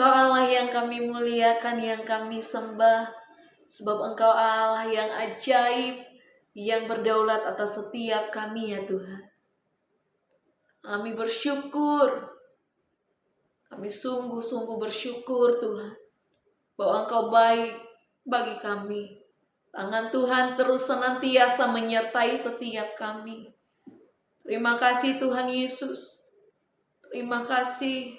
Engkau Allah yang kami muliakan, yang kami sembah. Sebab Engkau Allah yang ajaib, yang berdaulat atas setiap kami ya Tuhan. Kami bersyukur, kami sungguh-sungguh bersyukur Tuhan, bahwa Engkau baik bagi kami. Tangan Tuhan terus senantiasa menyertai setiap kami. Terima kasih Tuhan Yesus. Terima kasih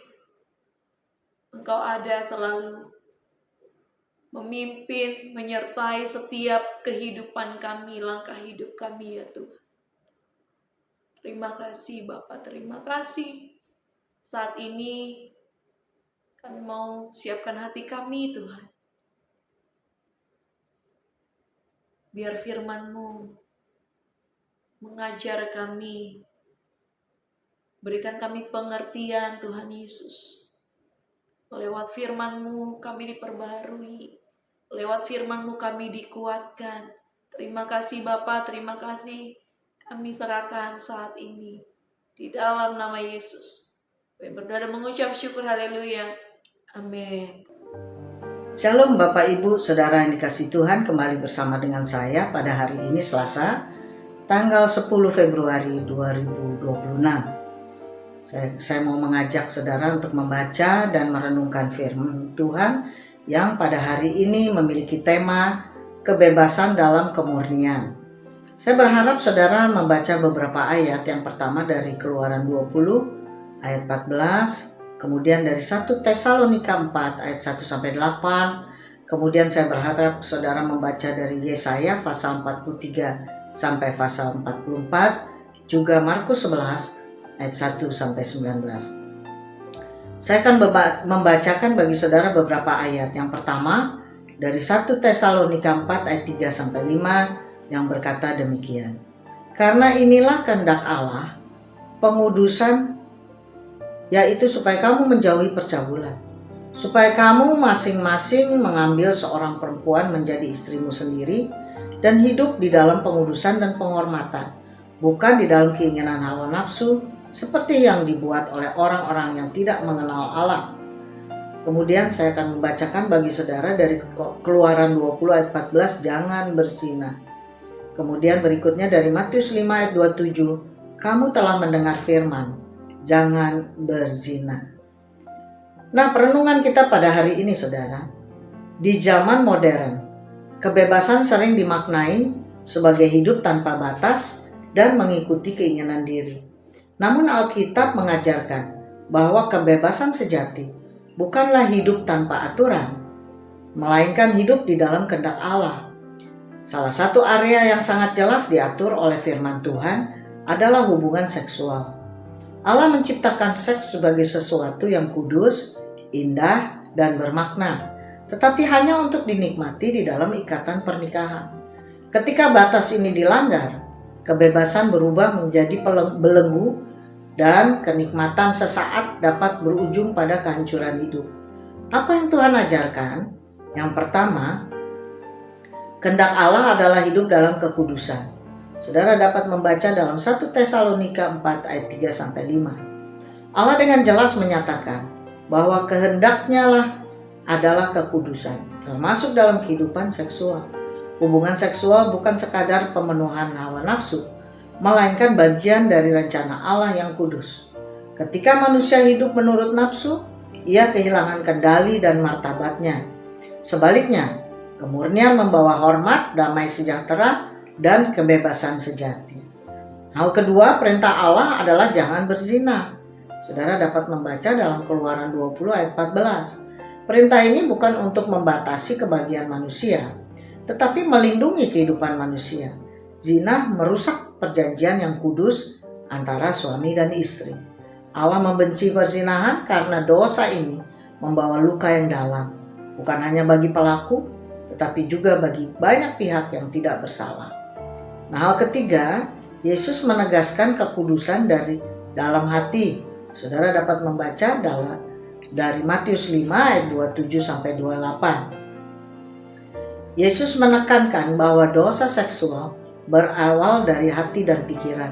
Engkau ada selalu memimpin, menyertai setiap kehidupan kami, langkah hidup kami ya Tuhan. Terima kasih Bapa, terima kasih. Saat ini kami mau siapkan hati kami Tuhan. Biar firman-Mu mengajar kami, berikan kami pengertian Tuhan Yesus. Lewat firman-Mu kami diperbaharui, lewat firman-Mu kami dikuatkan. Terima kasih Bapa, terima kasih. Kami serahkan saat ini di dalam nama Yesus. Kami berdoa dan mengucap syukur, haleluya. Amin. Shalom Bapak Ibu Saudara yang dikasihi Tuhan, kembali bersama dengan saya pada hari ini Selasa tanggal 10 Februari 2026. Saya mau mengajak saudara untuk membaca dan merenungkan firman Tuhan yang pada hari ini memiliki tema kebebasan dalam kemurnian. Saya berharap saudara membaca beberapa ayat. Yang pertama dari Keluaran 20 ayat 14, kemudian dari 1 Tesalonika 4 ayat 1-8. Kemudian saya berharap saudara membaca dari Yesaya pasal 43 sampai pasal 44, juga Markus 11 ayat 1-19. Saya akan membacakan bagi saudara beberapa ayat. Yang pertama dari 1 Tesalonika 4 ayat 3-5 yang berkata demikian. Karena inilah kehendak Allah, pengudusan, yaitu supaya kamu menjauhi percabulan, supaya kamu masing-masing mengambil seorang perempuan menjadi istrimu sendiri dan hidup di dalam pengudusan dan penghormatan, bukan di dalam keinginan hawa nafsu seperti yang dibuat oleh orang-orang yang tidak mengenal Allah. Kemudian saya akan membacakan bagi saudara dari Keluaran 20 ayat 14, jangan berzina. Kemudian berikutnya dari Matius 5 ayat 27, kamu telah mendengar firman, jangan berzina. Nah, perenungan kita pada hari ini saudara, di zaman modern, kebebasan sering dimaknai sebagai hidup tanpa batas dan mengikuti keinginan diri. Namun Alkitab mengajarkan bahwa kebebasan sejati bukanlah hidup tanpa aturan, melainkan hidup di dalam kehendak Allah. Salah satu area yang sangat jelas diatur oleh firman Tuhan adalah hubungan seksual. Allah menciptakan seks sebagai sesuatu yang kudus, indah, dan bermakna, tetapi hanya untuk dinikmati di dalam ikatan pernikahan. Ketika batas ini dilanggar, kebebasan berubah menjadi belenggu dan kenikmatan sesaat dapat berujung pada kehancuran hidup. Apa yang Tuhan ajarkan? Yang pertama, kehendak Allah adalah hidup dalam kekudusan. Saudara dapat membaca dalam 1 Tesalonika 4 ayat 3-5. Allah dengan jelas menyatakan bahwa kehendaknya lah adalah kekudusan, termasuk dalam kehidupan seksual. Hubungan seksual bukan sekadar pemenuhan hawa nafsu, melainkan bagian dari rencana Allah yang kudus. Ketika manusia hidup menurut nafsu, ia kehilangan kendali dan martabatnya. Sebaliknya, kemurnian membawa hormat, damai sejahtera, dan kebebasan sejati. Hal kedua, perintah Allah adalah jangan berzina. Saudara dapat membaca dalam Keluaran 20 ayat 14. Perintah ini bukan untuk membatasi kebahagiaan manusia, tetapi melindungi kehidupan manusia. Zina merusak perjanjian yang kudus antara suami dan istri. Allah membenci perzinahan karena dosa ini membawa luka yang dalam, bukan hanya bagi pelaku, tetapi juga bagi banyak pihak yang tidak bersalah. Nah, hal ketiga, Yesus menegaskan kekudusan dari dalam hati. Saudara dapat membaca dari Matius 5 ayat 27-28. Yesus menekankan bahwa dosa seksual berawal dari hati dan pikiran.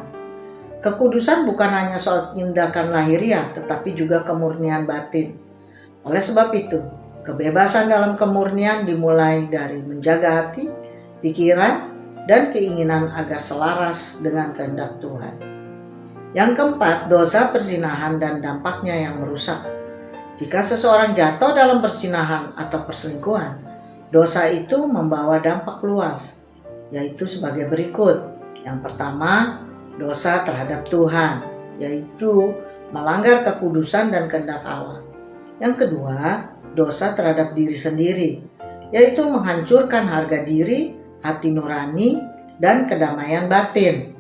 Kekudusan bukan hanya soal tindakan lahiriah, tetapi juga kemurnian batin. Oleh sebab itu, kebebasan dalam kemurnian dimulai dari menjaga hati, pikiran, dan keinginan agar selaras dengan kehendak Tuhan. Yang keempat, dosa perzinahan dan dampaknya yang merusak. Jika seseorang jatuh dalam perzinahan atau perselingkuhan, dosa itu membawa dampak luas, yaitu sebagai berikut. Yang pertama, dosa terhadap Tuhan, yaitu melanggar kekudusan dan kehendak Allah. Yang kedua, dosa terhadap diri sendiri, yaitu menghancurkan harga diri, hati nurani, dan kedamaian batin.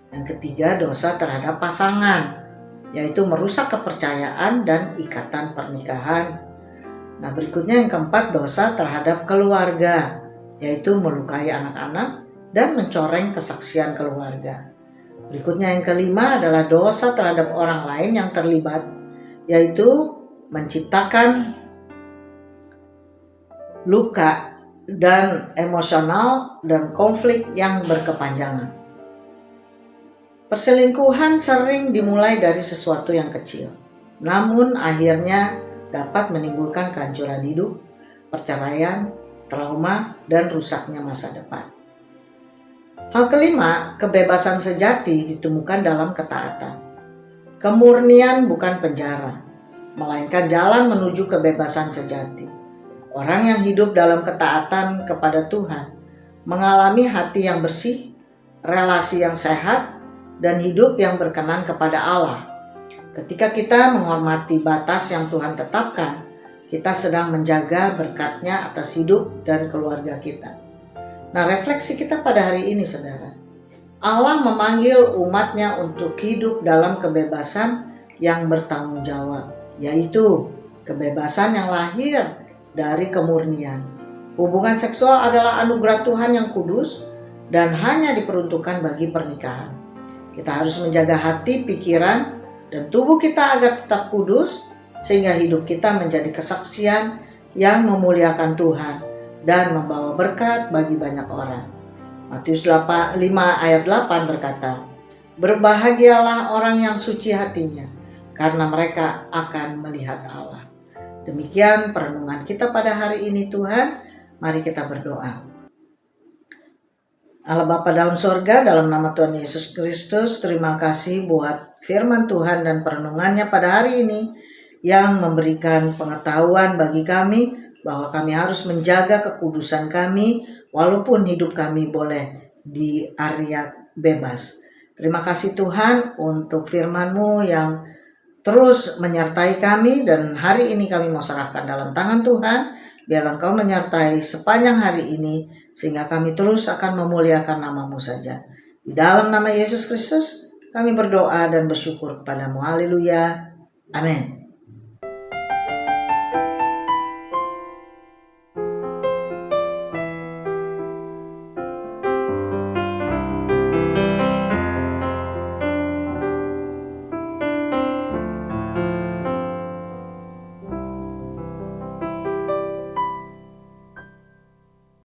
Yang ketiga, dosa terhadap pasangan, yaitu merusak kepercayaan dan ikatan pernikahan. Nah, berikutnya yang keempat, dosa terhadap keluarga, yaitu melukai anak-anak dan mencoreng kesaksian keluarga. Berikutnya yang kelima adalah dosa terhadap orang lain yang terlibat, yaitu menciptakan luka dan emosional dan konflik yang berkepanjangan. Perselingkuhan sering dimulai dari sesuatu yang kecil, namun akhirnya dapat menimbulkan kehancuran hidup, perceraian, trauma, dan rusaknya masa depan. Hal kelima, kebebasan sejati ditemukan dalam ketaatan. Kemurnian bukan penjara, melainkan jalan menuju kebebasan sejati. Orang yang hidup dalam ketaatan kepada Tuhan mengalami hati yang bersih, relasi yang sehat, dan hidup yang berkenan kepada Allah. Ketika kita menghormati batas yang Tuhan tetapkan, kita sedang menjaga berkat-Nya atas hidup dan keluarga kita. Nah, refleksi kita pada hari ini, saudara. Allah memanggil umat-Nya untuk hidup dalam kebebasan yang bertanggung jawab, yaitu kebebasan yang lahir dari kemurnian. Hubungan seksual adalah anugerah Tuhan yang kudus dan hanya diperuntukkan bagi pernikahan. Kita harus menjaga hati, pikiran, dan tubuh kita agar tetap kudus, sehingga hidup kita menjadi kesaksian yang memuliakan Tuhan dan membawa berkat bagi banyak orang. Matius 5 ayat 8 berkata, "Berbahagialah orang yang suci hatinya, karena mereka akan melihat Allah." Demikian perenungan kita pada hari ini, Tuhan. Mari kita berdoa. Allah Bapa dalam sorga, dalam nama Tuhan Yesus Kristus, terima kasih buat firman Tuhan dan perenungannya pada hari ini yang memberikan pengetahuan bagi kami bahwa kami harus menjaga kekudusan kami walaupun hidup kami boleh di area bebas. Terima kasih Tuhan untuk firman-Mu yang terus menyertai kami, dan hari ini kami mau serahkan dalam tangan Tuhan. Biarlah Engkau menyertai sepanjang hari ini, sehingga kami terus akan memuliakan nama-Mu saja. Di dalam nama Yesus Kristus, kami berdoa dan bersyukur kepadamu. Haleluya. Amin.